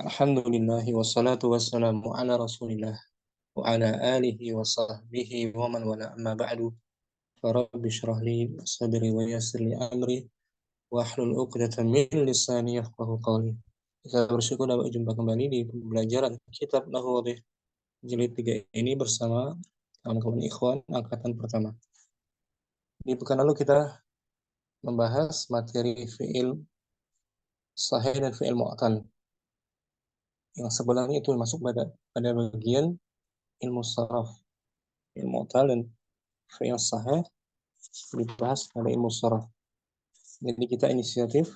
Alhamdulillah wassalatu wassalamu ala Rasulillah wa ala alihi wa sahbihi wa man wala amma ba'du. Farabbi shrah li sadri wa yassir li amri wa hlul 'uqdatam min lisani yafqahu qawli. Kita bersyukur dapat jumpa kembali di pembelajaran kitab Nahwu jilid 3 ini bersama kawan-kawan ikhwan angkatan pertama. Di pekan lalu kita membahas materi fi'il sahih dan fi'il mu'tal. Yang sebelumnya itu masuk pada bagian ilmu saraf, ilmu mu'tal dan fi'il sahih dibahas pada ilmu saraf. Jadi kita inisiatif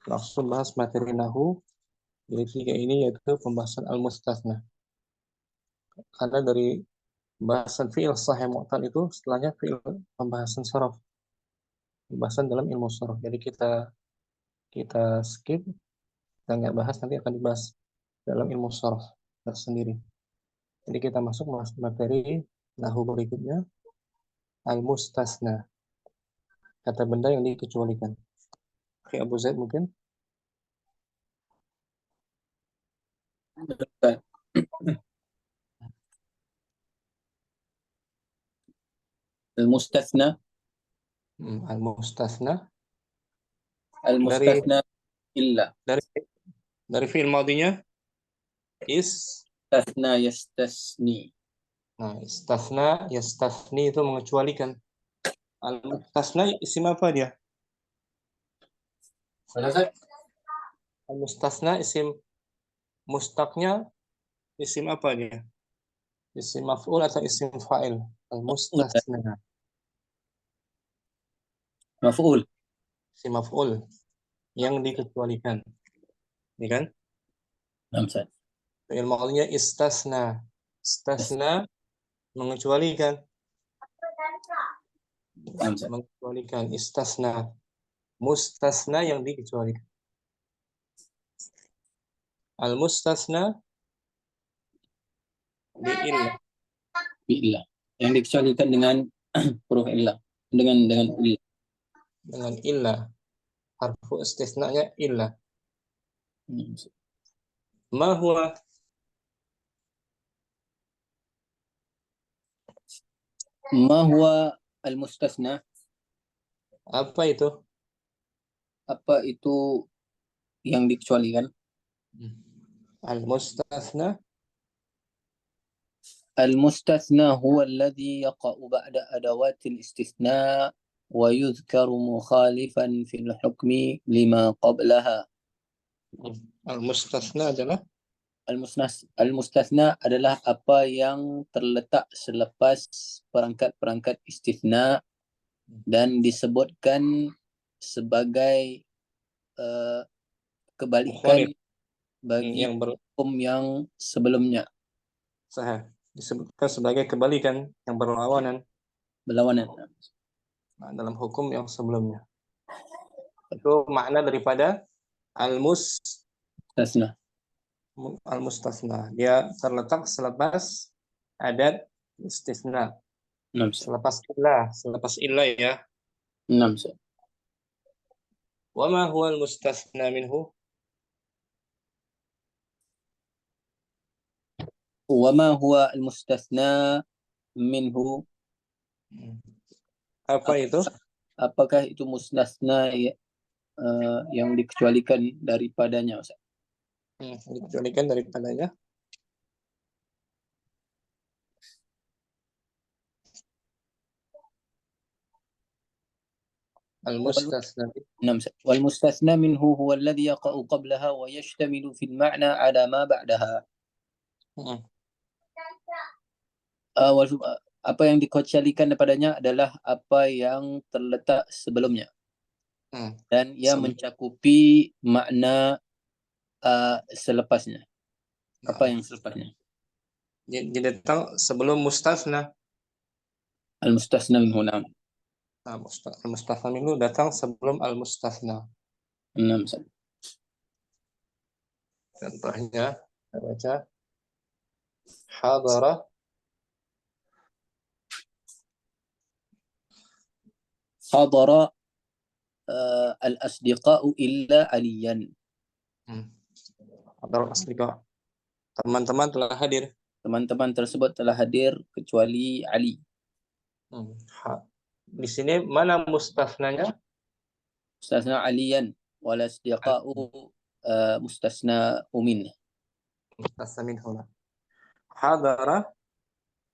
langsung bahas materi nahu. Jadi 3 ini yaitu pembahasan al-mustatsna. Karena dari pembahasan fi'il sahih mu'tal itu setelahnya fi'il pembahasan saraf. Pembahasan dalam ilmu saraf. Jadi kita skip dan nggak bahas, nanti akan dibahas dalam ilmu saraf tersendiri. Jadi kita masuk materi nahu berikutnya, al-mustatsna. Kata benda yang dikecualikan. Oke, Abu Zaid mungkin. المستثنى Al-mustatsna المستثنى إلا dari fi'il madinya is. استثنى يستثني. Nah, istasna, yastasni itu mengecualikan. Al-mustasna isim apa dia? Al-mustasna isim mustaqnya isim apa dia? Isim maf'ul atau isim fa'il? Al-mustasna مفعول. isim maf'ul yang dikecualikan. Ini kan? نعم سيد. Fi'il madinya istasna. Istasna mengecualikan. نعم سيد. Mengecualikan istasna. Mustasna yang dikecualikan. Al-mustasna bi'illah. بإلا yang dikecualikan dengan huruf illah, dengan illah. Dengan illah. Harfu istisnanya illah. Ma huwa ما هو المستثنى? apa itu? Apa itu yang dikecualikan? Al-mustatsna المستثنى هو الذي يقع بعد أدوات الاستثناء ويذكر مخالفا في الحكم لما قبلها. Al-mustatsna adalah Al-mustathna adalah apa yang terletak selepas perangkat-perangkat istithna dan disebutkan sebagai kebalikan mukhalif bagi yang hukum yang sebelumnya, bersah, disebutkan sebagai kebalikan yang berlawanan berlawanan. dalam hukum yang sebelumnya. Itu makna daripada Tasna. al-mustatsna. Dia terletak selepas adat istisna. Selepas illah ya. 6. Wa ma huwa al-mustatsna minhu? وما هو المستثنى منه? Apa itu? Apakah itu mustasna yang dikecualikan daripadanya, Ustaz? Dikecualikan daripadanya. المستثنى نعم. والمستثنى منه هو الذي يقع قبلها ويشتمل في المعنى على ما بعدها. Apa yang dikecualikan daripadanya adalah apa yang terletak sebelumnya dan ia mencakupi makna selepasnya. Apa yang selepasnya? Jadi datang sebelum mustasna. Al-mustasna minhu. Nah, al-mustasna minhu datang sebelum al-mustasna. 6. Contohnya kita baca hadara hadara al-asdiqa'u illa aliyan. Atau asdiqa. Teman-teman telah hadir. Teman-teman tersebut telah hadir kecuali Ali. Hmm. Di sini mana mustasnanya? Mustasna aliyan wal asdiqa'u mustasna minhu. Mustasna minhu. Hadara.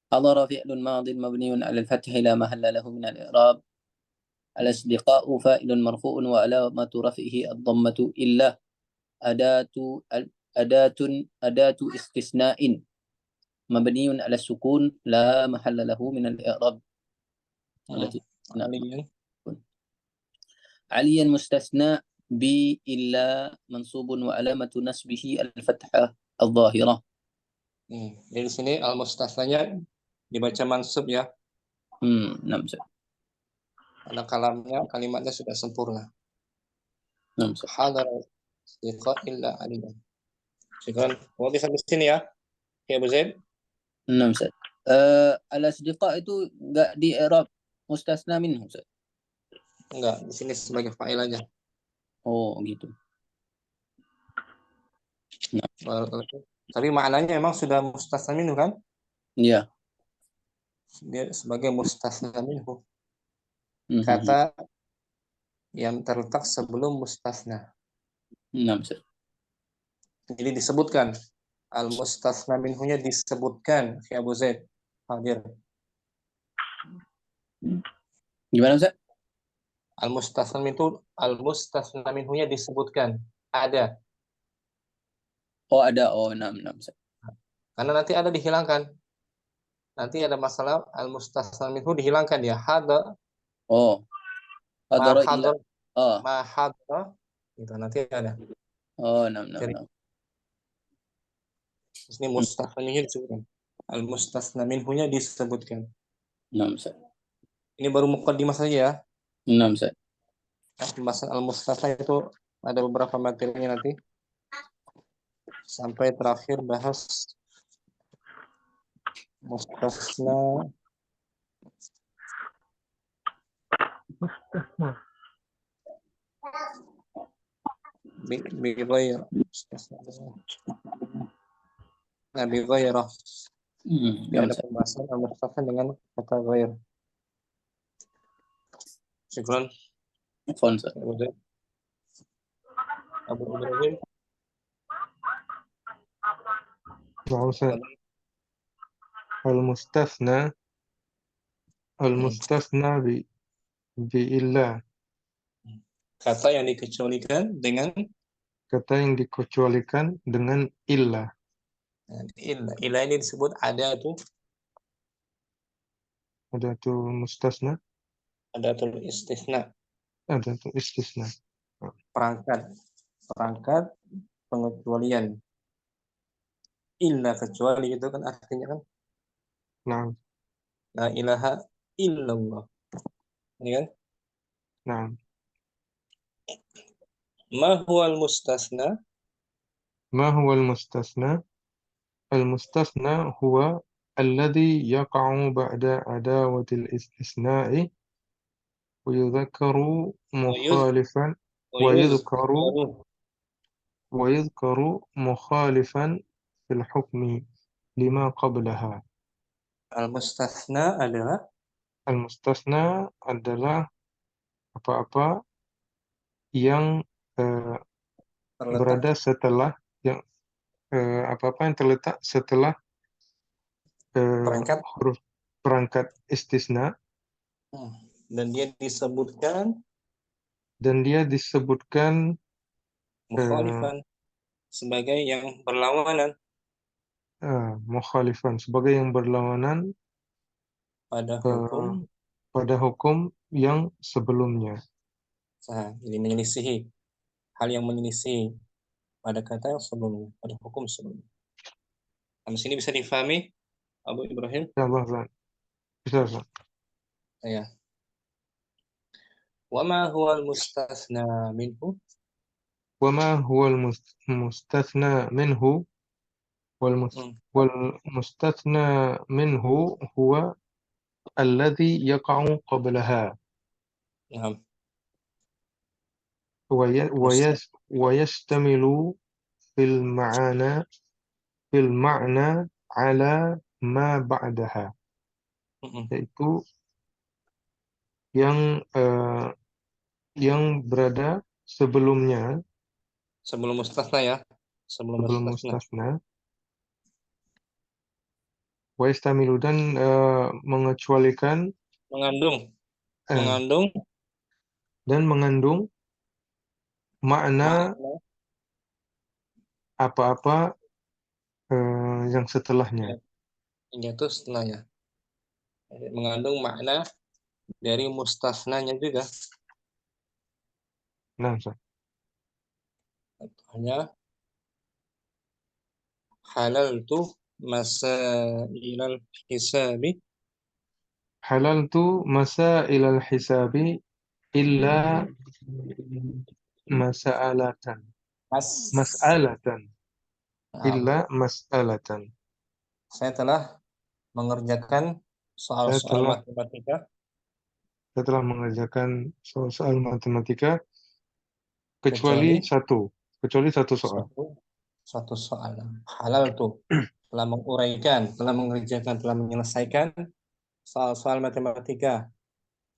حضر فعل ماض مبني على الفتح لا محل له من الإعراب. الأصدقاء فاعل مرفوع وعلامة رفعه الضمة إلا أداة أداة أداة استثناء مبني على السكون لا محل له من الإعراب. التي Aliyan. عليا مستثنى إلا منصوب وعلامة نسبه الفتحة الظاهرة. Jadi di sini al-mustasnanya dibaca mansub ya. نعم Karena kalimatnya sudah sempurna. نعم Hadar asdiqa illa aliyan. Syukran. Mau bisa di sini ya. Ya Bu Zaid. نعم الأصدقاء itu nggak di i'rab mustasna minhu Ustaz. Enggak, di sini sebagai fa'il aja. Oh gitu. Tapi maknanya emang sudah mustasna minhu kan? Iya. Dia sebagai mustasna minhu. Mhm. Kata yang terletak sebelum mustasna. Naam Ustaz. Jadi disebutkan al-mustasna minhunya disebutkan ya Abu Zaid hadir. Gimana Ustaz? Al-mustasna minhunya disebutkan ada. Oh ada. Oh naam Ustaz. Karena nanti ada dihilangkan. Nanti ada masalah al-mustasna minhu dihilangkan ya. Hada Oh ma hadara ila. hadar Oh. ma hadara itu nanti ada. Oh naam Jadi ini mustasna minhu disebutkan. Al-mustasna minhunya disebutkan. Naam Ustaz. Ini baru mukaddimah saja ya. Naam Ustaz. Pembahasan al-mustasna itu ada beberapa materinya nanti. Sampai terakhir bahas mustasna bighair nah bighairah ya Naam ada Ustaz. pembahasan al-mustasna dengan kata ghair. Syukran. Afwan Ustaz. Abu Ibrahim. المستثنى المستثنى بإلا Kata yang dikecualikan dengan kata yang dikecualikan dengan illa. Illa ini disebut ada tuh mustasna, istisna, ada tuh istisna. perangkat pengecualian. Illa kecuali itu kan artinya kan Nah, la ilaha illallah. Ini kan? nah, Ma huwal mustasna? ما هو المستثنى؟ المستثنى هو الذي يقع بعد أداة الاستثناء ويذكر مخالفا ويذكر ويذكر مخالفا في الحكم لما قبلها. Al-mustasna adalah Al-mustasna adalah apa-apa yang terletak berada setelah yang apa-apa yang terletak setelah perangkat huruf perangkat istisna dan dia disebutkan mukhalifan sebagai yang berlawanan mukhalifan sebagai yang berlawanan pada hukum yang sebelumnya. Jadi menyelisihi hal yang menyelisih pada kata yang sebelumnya, pada hukum sebelumnya. Di sini bisa difahami, Abu Ibrahim? Ya Allah, bisa. Ya. Wa ma huwa al-mustasna minhu? Wa ma huwa al-mustathna minhu? والمستثنى منه هو الذي يقع قبلها نعم. ويشتمل fil ma'ana fil ma'na ala ma ba'daha, yaitu yang berada sebelumnya, Sebelum mustasna ya. Sebelum sebelum mustasna. mustasna. Wa yastamilu, dan mengecualikan Mengandung. eh, Mengandung dan mengandung makna makna apa-apa yang setelahnya. yang jatuh setelahnya. Jadi, mengandung makna dari mustasnanya juga. Nah, Ustaz. Contohnya halaltu masailal hisabi. Halaltu masailal hisabi illa mas'alatan. Mas. Mas'alatan. Nah, Illa mas'alatan. saya telah mengerjakan Saya soal-soal telah matematika saya telah mengerjakan soal-soal matematika kecuali kecuali satu soal. satu soal. Halal tuh telah menguraikan, telah mengerjakan, telah menyelesaikan soal-soal matematika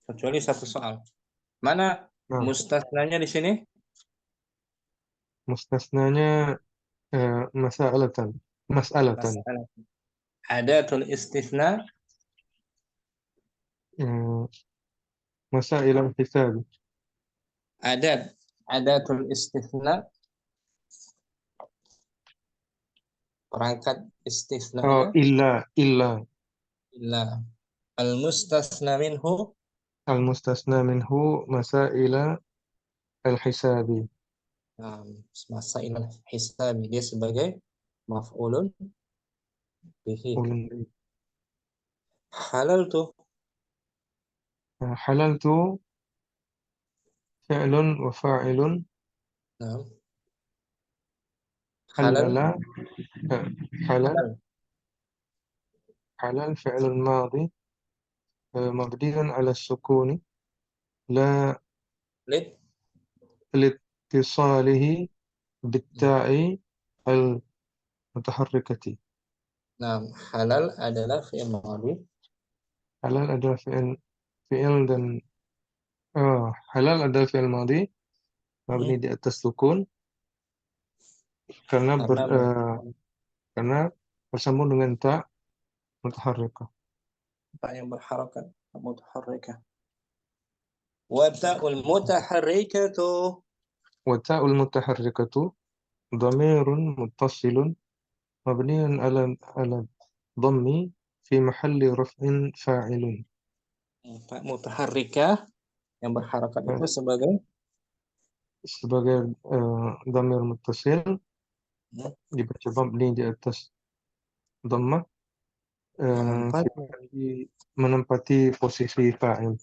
kecuali satu soal. Mana Nah, mustasnanya di sini? mustasnanya mas'alatan. Mas'alatan. Masalah. Adatul istisna, Eh, Masailal hisabi. adat. Adatul istisna, perangkat Oh, istisnanya. illa Illa al-mustasna minhu. al-mustasna minhu masaila al-hisabi. Nah, masail hisabi dia sebagai maf'ulun bihi. Ulun. Halal tuh. Halaltu fi'lun wa fa'ilun. Nah, halal. Halala halal Halal. halal fi'lun madi mabniun ala sukuni la Lid. litisalihi bitta'i al-mutaharrikati. Nah, halal adalah fi'il madhi. Halal adalah fi'il dan halal adalah fi'il madi mabni di atas sukun karena Karena karena bersambung dengan ta mutaharrikah. apa yang berharakat mutaharrikah. Wa ta'ul mutaharrikatu. Wa ta'ul mutaharrikatu dhamirun muttasilun mabniun ala dhammi fi mahalli raf'in fa'ilun. Pak mutaharrikah yang berharakat itu sebagai Sebagai dhamir muttasil dibaca mabni di atas dhammah menempat menempati posisi fa'il.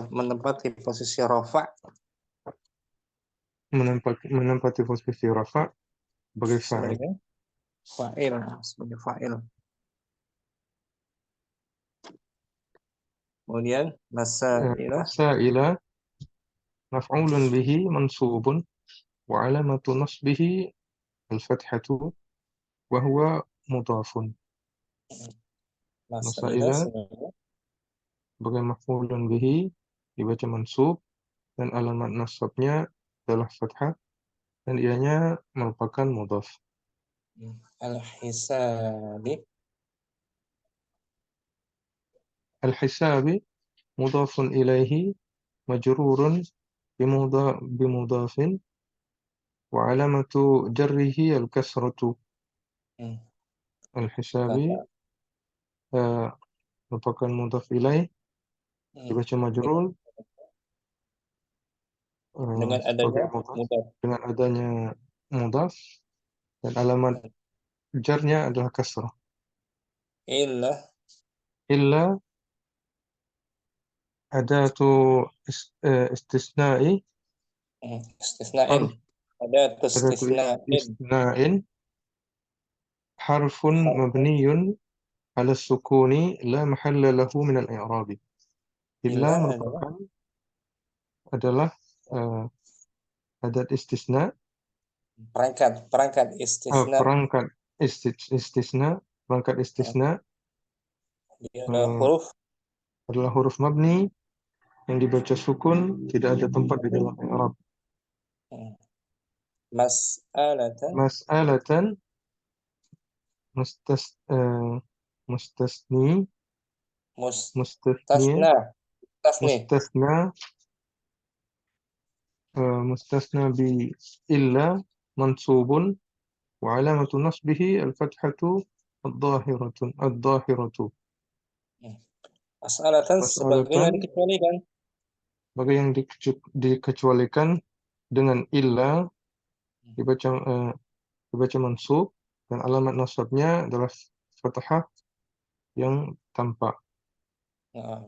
menempati posisi rafa Menempati posisi rafa sebagai fa'il. sebagai fa'il, sebagai fa'il. Kemudian masailah Masaila maf'ulun bihi mansubun wa alamatu nasbihi al-fathatu wa huwa mudhafun. masailah Masaila sebagai sebagai maf'ulun bihi dibaca mansub dan alamat nasabnya adalah fathah dan ianya merupakan mudhaf. al-hisabi. Al-hisabi mudhafun ilaihi majrurun bimudhafin wa alamatu jarrihi al-kasratu. Al-hisabi Kata merupakan mudhaf ilaih dibaca majrur dengan sebagai adanya mudhaf mudah dengan adanya mudhaf dan alamat jarnya adalah kasrah. illa Illa adatu istisna'i istisna'in, harf ada adatu istisna'in istisna'in harfun mabniyun ala sukuni la mahalla lahu min al-i'rabi. Illa illa adalah adalah adat istisna perangkat istisna perangkat istisna, perangkat istisna dia adalah huruf adalah huruf mabni yang dibaca sukun, tidak ada tempat di dalam i'rab. mas'alatan Mas'alatan mustas mustasni mustasni mustasna tasni mustasna mustasna bi illa mansubun wa alamatu nasbihi al-fathatu الظاهرة mas'alatan sebagai yang mas'alatan dikecualikan bagi yang dikecualikan dengan illa dibaca dibaca mansub dan alamat nasabnya adalah fathah yang tampak. nah,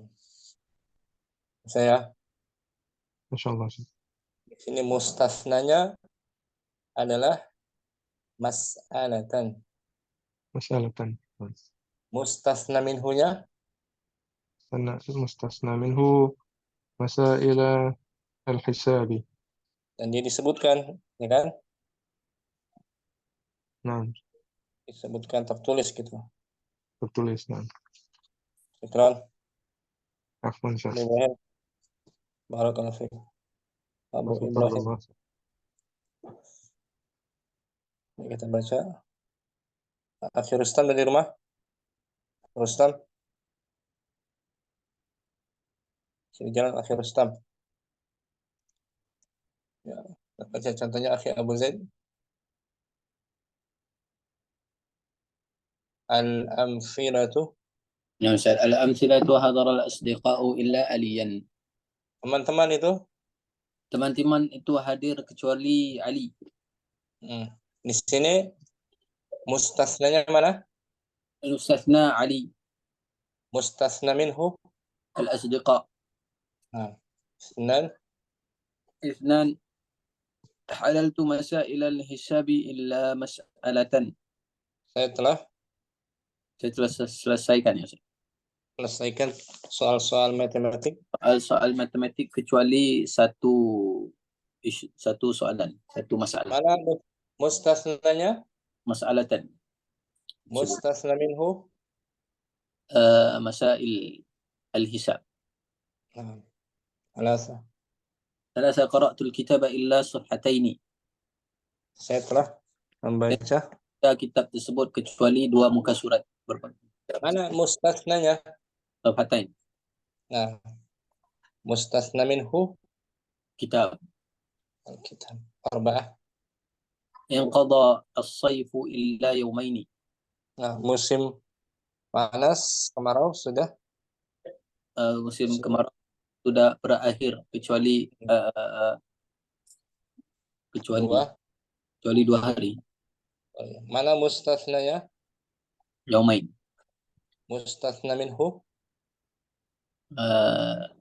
saya Insyaallah. di sini mustasnanya adalah mas'alatan Mas'alatan. mustasna minhunya Mustasna minhu masaila al-hisabi. dan dia disebutkan ya kan Nah, disebutkan tertulis gitu tertulis. Nah, Syukran. afwan Syekh. Ibrahim barakallahu fiik Abu Ibrahim Tafadhalillah. kita baca Akhir Rustam dari rumah Rustam sini jalan Akhir Rustam ya kita baca contohnya Akhir Abu Zaid al-amthilatu نعم أستاذ. الأمثلة حضر الأصدقاء إلا عليا. teman-teman itu Teman-teman itu hadir kecuali Ali. Di sini mustasnanya mana? المستثنى علي. Mustasna minhu. الأصدقاء. Isnan. اثنان. حللت مسائل الحساب إلا مسألة. Saya telah selesaikan ya. selesaikan soal-soal matematik. Soal matematik kecuali satu soalan, satu masalah. Mana mustasnanya? Mas'alatan. Mustasna minhu. Masail al-hisab. Alasa. Saya qara'tul kitaba illa safhataini. Saya telah membaca kitab tersebut kecuali 2 muka surat. Mana mustasnanya? Safhatain. Nah, mustasna minhu kitab. Kitab. Arba'ah. Inqadha as-sayfu illa yawmaini. Nah, musim panas kemarau sudah musim kemarau sudah berakhir kecuali kecuali 2 hari. Mana mustasnanya? Yaumain. Mustasna minhu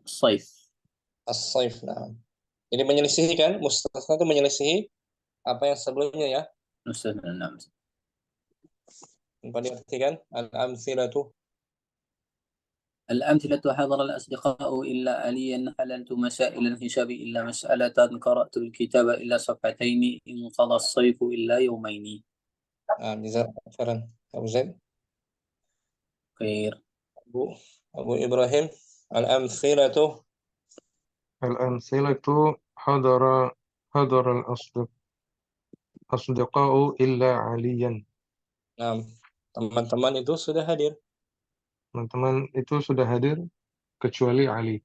saif. As-saif. Nah. Jadi menyelisihi kan? Mustasna itu menyelisihi apa yang sebelumnya ya? Mustasna. Apa diartikan? Al-amthilatu. الأمثلة حضر الأصدقاء إلا عليا حللت مسائل الحساب إلا مسألة قرأت الكتاب إلا صفحتين انقضى الصيف إلا يومين. Jazakallahu Abu Zaid. خير. Abu Ibrahim. Al-amthilatu. Al-amthilatu hadara al-asdiqa'u illa aliyan. Nah, teman-teman itu sudah hadir. Teman-teman itu sudah hadir kecuali Ali.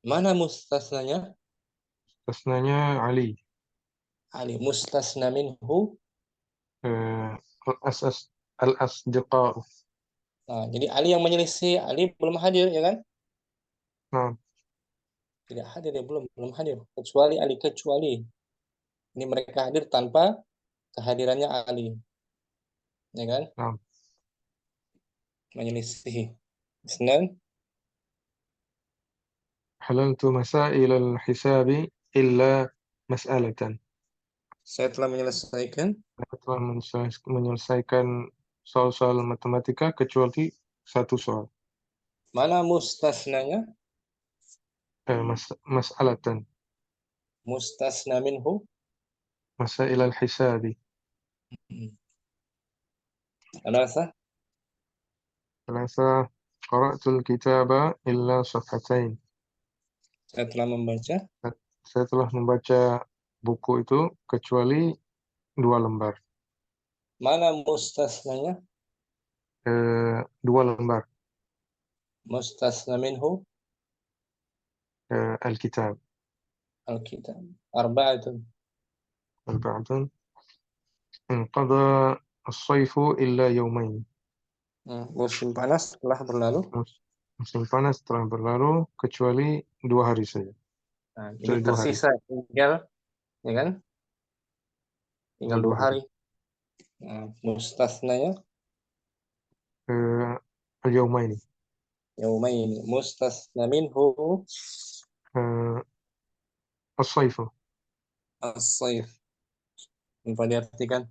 Mana mustasnanya? Mustasnanya Ali. Ali. Mustasna minhu al-asdiqa'u. Nah, jadi Ali yang menyelisih Ali belum hadir ya kan? Nah, tidak hadir ya belum hadir kecuali Ali ini mereka hadir tanpa kehadirannya Ali ya kan? nah. Menyelisih. Isnan. Halaltu masail al-hisabi illa mas'alatan. Saya telah menyelesaikan soal-soal matematika kecuali satu soal. Mana mustasnanya? Mas'alatan. Mustasna minhu masail al-hisabi. ثلاثة. Thalatha, qara'tul kitaba illa safhatain. Saya telah membaca. Saya telah membaca buku itu kecuali 2 lembar. Mana mustasnanya? 2 lembar. Mustasna minhu Al-kitab. al-kitab. Arba'atun. Arba'atun. Inqadha as-sayfu illa yawmain. Musim panas telah berlalu. Musim panas telah berlalu kecuali 2 hari saja. Nah, ini Kecuali 2 hari. tersisa tinggal, ya kan? Tinggal 2 hari. Nah, mustasnanya Al-yawmain. yaumain. Mustasna minhu As-sayfu. as-sayf. Apa diartikan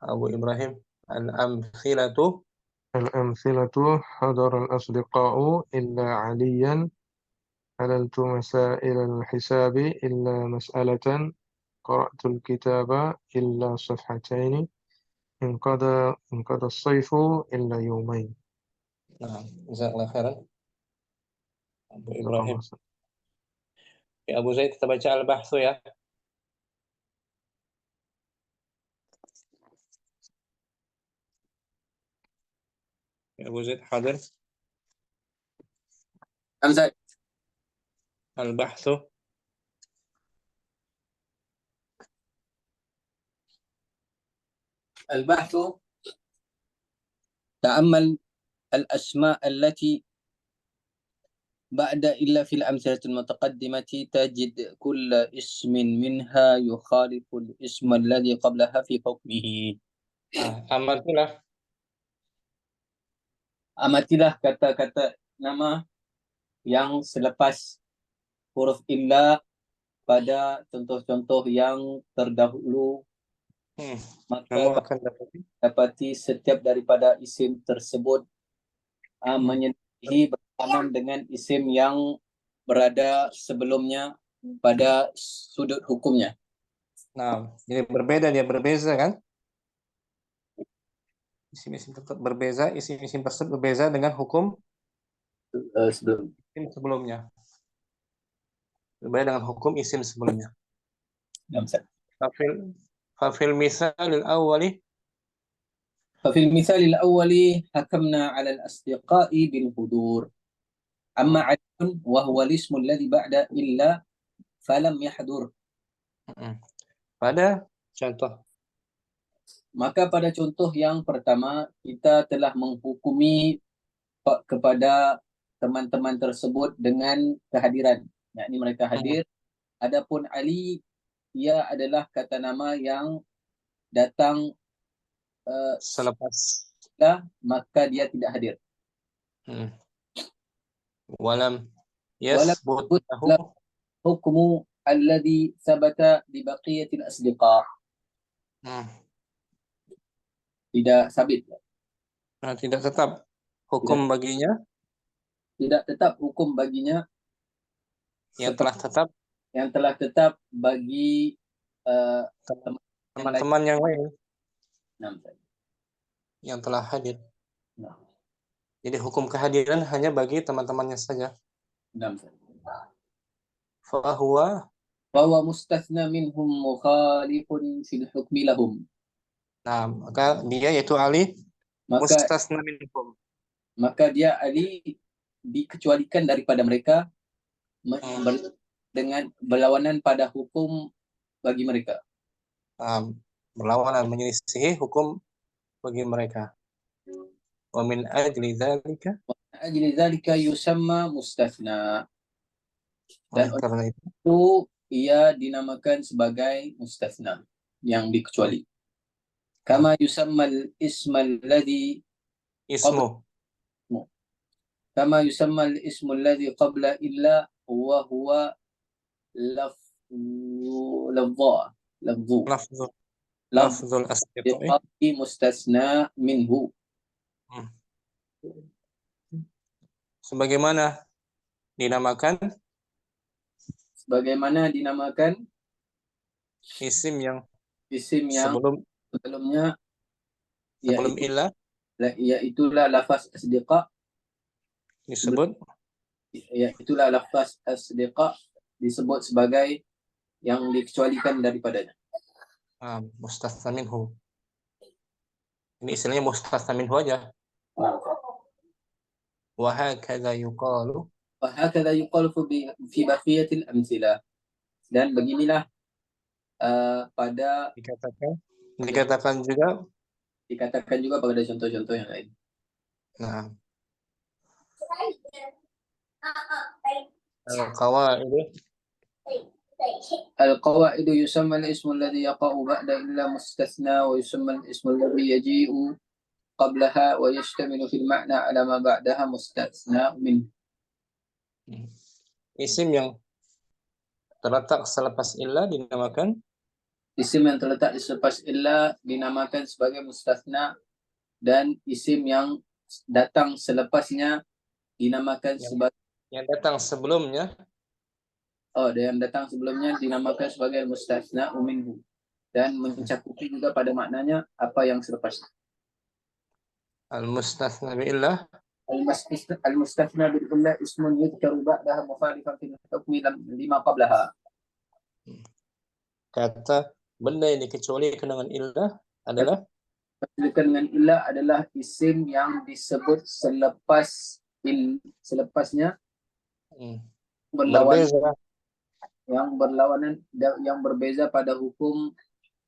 Abu Ibrahim? Al-amthilatu. Al-amthilatu hadara al-asdiqa'u illa 'aliyan. حللت مسائل الحساب إلا مسألة قرأت الكتاب إلا صفحتين انقضى الصيف إلا يومين. Nah, jazakallah khairan. Abu Ibrahim. Ya, Abu Zaid, kita baca al-bahthu ya. Ya, Abu Zaid hadir. Hamzah. Al-bahthu. البحث تأمل الأسماء التي بعد إلا في الأمثلة المتقدمة تجد كل اسم منها يخالف الاسم الذي قبلها في حكمه. Amatilah kata-kata nama yang selepas huruf illa pada contoh-contoh yang terdahulu, maka Kamu akan dapati setiap daripada isim tersebut menyelisihi bersamaan dengan isim yang berada sebelumnya pada sudut hukumnya. Nah, jadi berbeza kan? Isim-isim tetap berbeza, isim-isim tersebut berbeza dengan hukum isim sebelumnya. Berbeda dengan hukum isim sebelumnya. Fafil misalil awwali ففي المثال الأول حكمنا على الأصدقاء بالحضور. أما علي وهو الاسم الذي بعد إلا فلم يحضر. Pada contoh. Maka pada contoh yang pertama, kita telah menghukumi kepada teman-teman tersebut dengan kehadiran. Yakni mereka hadir. Adapun Ali, ia adalah kata nama yang datang selepas, maka dia tidak hadir. Walam yasbut lahu hukmu alladhi sabata di baqiyatil asdiqa. Tidak sabit. Nah, tidak tetap hukum baginya. Tidak tetap hukum baginya yang telah tetap bagi teman-teman yang lain yang telah hadir. Jadi hukum kehadiran hanya bagi teman-temannya saja. Fahuwa mustathna minhum mukhalifun fil hukmi lahum. Nah, maka dia yaitu Ali mustasna minhum. Maka dia Ali dikecualikan daripada mereka dengan berlawanan pada hukum bagi mereka. Berlawanan, menyelisihi hukum bagi mereka. Wa min ajli dzalika yusamma mustathna. Dan karena itu ia dinamakan sebagai mustathna, yang dikecuali. Kama yusammal ismal ladhi Kama yusammal ismul ladhi qabla illa wa huwa lafzul asdiqai mustasna minhu. Sebagaimana dinamakan isim isim yang sebelum sebelumnya sebelum yaitu illah yaitulah lafaz asdiqa, disebut yaitulah lafaz asdiqa disebut sebagai yang dikecualikan daripadanya. mustatsna minhu. Ini istilahnya mustatsna minhu aja. Wa hakadha yuqalu, وهكذا يقال في بقية الأمثلة. Dan beginilah pada dikatakan juga. dikatakan juga pada contoh-contoh yang lain. Nah, al-qawaidu القواعد يسمى الاسم الذي يقع بعد إلا مستثنى، ويسمى الاسم الذي يجيء قبلها ويشتمل في المعنى على ما بعدها مستثنى منه. isim yang terletak selepas illah dinamakan Isim yang terletak selepas illa dinamakan sebagai mustathna, dan isim yang datang selepasnya dinamakan sebagai yang datang sebelumnya yang datang sebelumnya dinamakan sebagai mustathna minhu, dan mencakupi juga pada maknanya apa yang selepasnya. al-mustatsna bi illah المستثنى بالإلا اسم يذكر بعدها مخالفا في الحكم لما قبلها. kata benda yang dikecualikan dengan illah adalah Dengan ilah adalah isim yang disebut selepasnya berlawan, berbeza yang berbeza pada hukum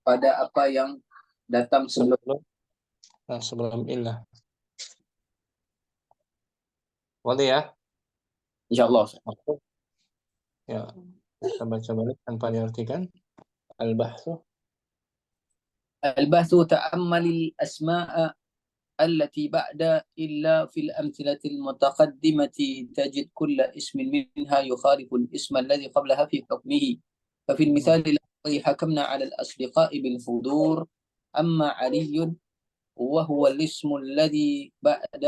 pada apa yang datang sebelum illah. Boleh ya? Insyaallah. Ya, kita baca balik tanpa diartikan. Al-bahthu البحث تأمل الأسماء التي بعد إلا في الأمثلة المتقدمة تجد كل اسم منها يخالف الاسم الذي قبلها في حكمه. ففي المثال الذي حكمنا على الأصدقاء بالفضول، أما علي وهو الاسم الذي بعد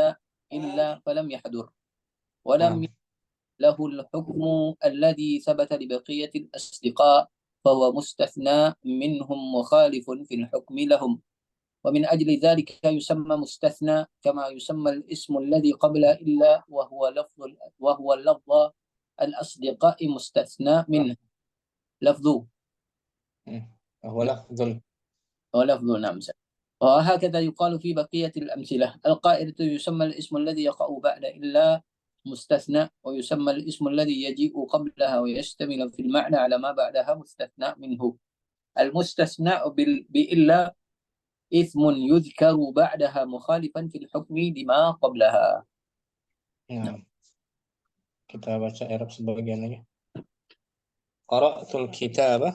إلا فلم يحضر ولم له الحكم الذي ثبت لبقية الأصدقاء، فهو مستثنى منهم مخالف في الحكم لهم. ومن أجل ذلك يسمى مستثنى كما يسمى الاسم الذي قبل إلا وهو لفظ الأصدقاء مستثنى منه لفظه ولفظ نعم. وهكذا يقال في بقية الأمثلة. القائلة يسمى الاسم الذي يقع بعد إلا مستثنى، ويسمى الاسم الذي يجيء قبلها ويشتمل في المعنى على ما بعدها مستثنى منه. المستثنى بإلا إثم يذكر بعدها مخالفا في الحكم لما قبلها. Kita baca Arab sebagian lagi. Qara'tul kitaba.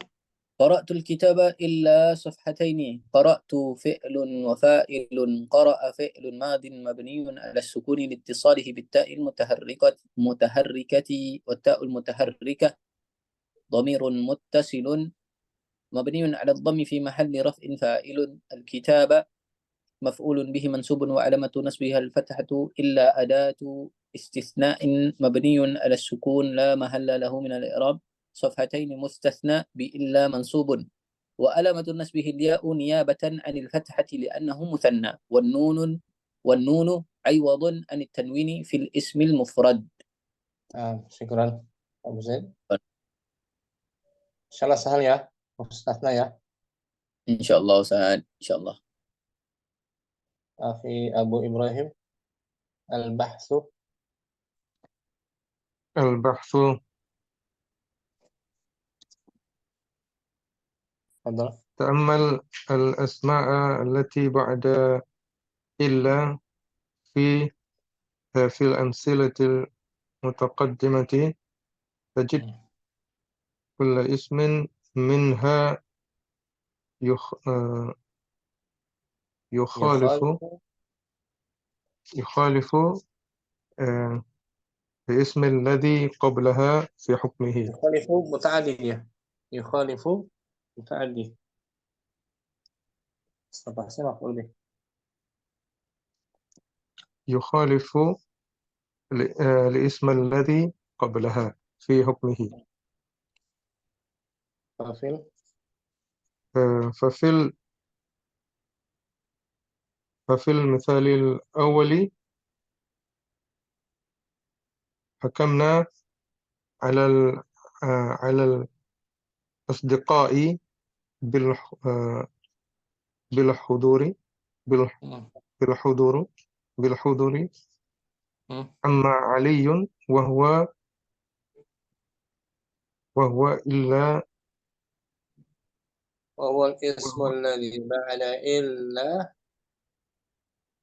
قرأت الكتاب إلا صفحتين. قرأت فعل وفائل. قرأ فعل ماض مبني على السكون لاتصاله بالتاء المتحركة والتاء المتحركة ضمير متصل مبني على الضم في محل رفع فاعل. الكتاب مفعول به منصوب وعلامة نصبها الفتحة إلا أداة استثناء مبني على السكون لا محل له من الإعراب. صفحتين مستثنى بإلا منصوب وعلامة نصبه الياء نيابة عن الفتحة لأنه مثنى، والنون عوض عن التنوين في الاسم المفرد. Syukran Abu Zaid. Insyaallah sahal ya, mustatsna ya. Insyaallah Ustaz, insyaallah. Akhi Abu Ibrahim, al-bahthu. البحث Fadal. تأمل الأسماء التي بعد إلا في الأمثلة المتقدمة تجد كل اسم منها يخالف الاسم الذي قبلها في حكمه. يخالف متعدي ya. يخالف متعدي. Sepasnya maf'ul bih. يخالف الاسم الذي قبلها في حكمه. Fafil ففي المثال الأول حكمنا على على الأصدقاء بالحضور مم. بالحضور بالحضور. مم. أما علي وهو إلا وهو الاسم وهو, الذي بعد إلا.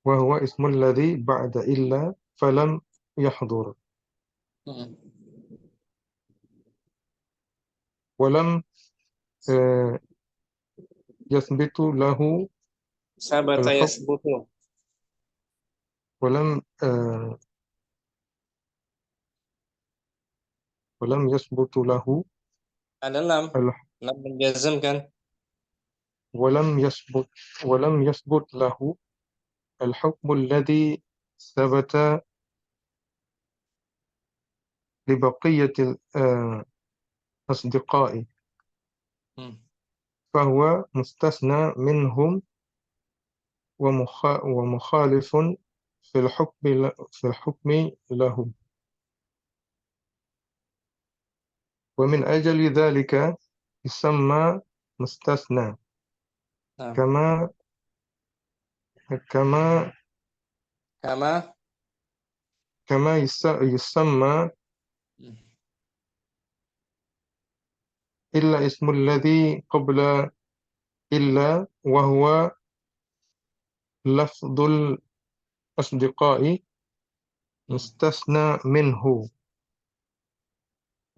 وهو اسم الذي بعد إلا فلم يحضر مم. ولم آه، يثبت له ثبت الحكم يثبت. ولم ولم يثبت له Ada lam. الح- Lam menjazm kan? ولم يثبت له الحكم الذي ثبت لبقية الأصدقاء، Hmm. فهو مستثنى منهم ومخالف في الحكم له. ومن أجل ذلك يسمى مستثنى، Nah, كما كما kama. يسمى Hmm. إلا اسم الذي قبل إلا، وهو لفظ الأصدقاء Hmm. مستثنى منه.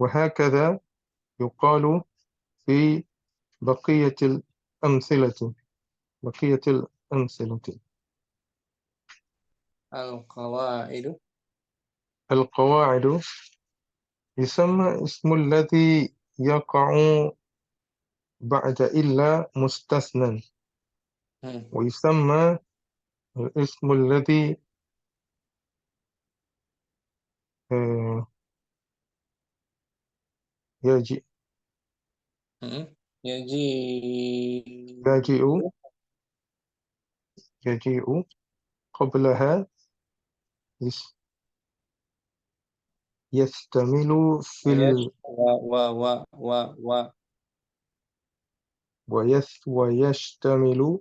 وهكذا يقال في بقية الأمثلة بقية الأمثلة. Al-qawaidu. القواعد يسمى اسم الذي يقع بعد إلا مستثنى، Hmm. ويسمى الاسم الذي آه، يجيء Hmm. Yaji. يجيء يجيء قبلها يس- يشتمل في Yes. Wa. ويشتمل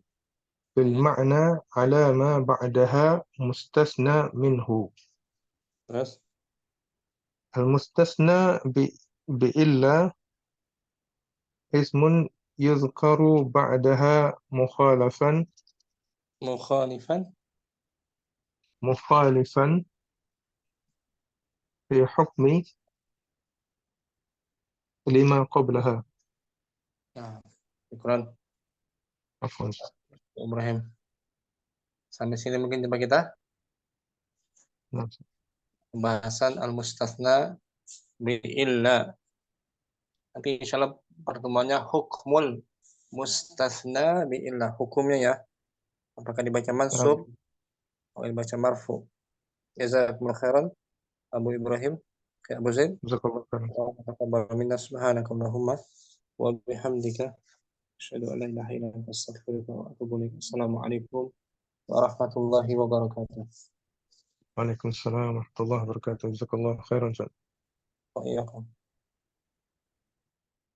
في Hmm. المعنى على ما بعدها مستثنى منه. Terus المستثنى بإلا اسم يذكر بعدها mukhalifan. مخالفا في حكم لما قبلها. Nah, syukran, عفوا. Ibrahim. Sampai sini mungkin jumpa kita نعم. pembahasan al-mustatsna bi illa. Nanti insyaallah pertemuannya hukmul mustatsna bi illa. Hukumnya ya. Apakah dibaca mansub نعم. atau dibaca marfu? Jazakumullah khairan Abu Ibrahim, Abu Zaid. جزاك الله خيرا. Taqabbal minna subhanakallahumma wa bihamdika asyhadu an la ilaha illa anta astaghfiruka wa atubu ilaik. Assalamualaikum warahmatullahi wabarakatuh. وعليكم السلام ورحمة الله وبركاته. جزاك الله خيرا. Wa iyyakum.